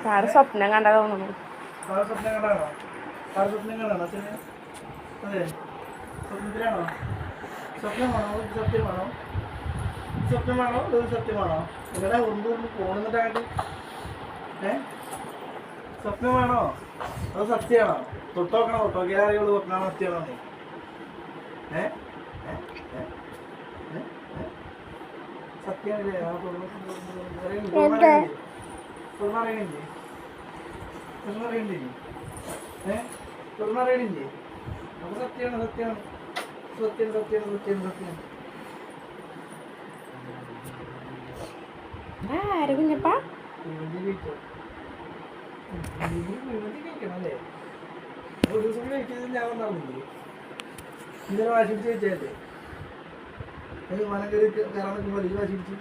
Sir സ്വപ്നം കണ്ടാ തോന്നുന്നു. സാറ് സ്വപ്നം കണ്ടാണോ? സാറ് സ്വപ്നം കണ്ടാണോ അച്ഛന്? അതെ, സ്വപ്നത്തിലാണോ? സ്വപ്നമാണോ സത്യമാണോ? സ്വപ്നമാണോ ഇത് സത്യമാണോ? ഇവിടെ ഉറുമ്പ് പോകുന്നിട്ടായിട്ട് സ്വപ്നമാണോ അത് സത്യമാണോ? തൊട്ടോക്കണോ? തൊട്ടോക്കിയാൽ അറിയുള്ളൂ സ്വപ്നമാണോ സത്യമാണോ? സത്യമാണല്ലേ? തുറന്നറിയണില്ലേ? അപ്പൊ സത്യമാണ് സത്യമാണ് സത്യം സത്യം സത്യം സത്യം. ആര് കുഞ്ഞപ്പാ? കഴിക്കണല്ലേ? ഒരു ദിവസം കഴിക്കുന്നത് ഞാൻ വന്നില്ലേ? ഇന്നലെ വാശിപ്പിച്ച് വെച്ചല്ലേ? മനം കയറി കയറാൻ നിൽക്കുമ്പോൾ വാശിപ്പിച്ച്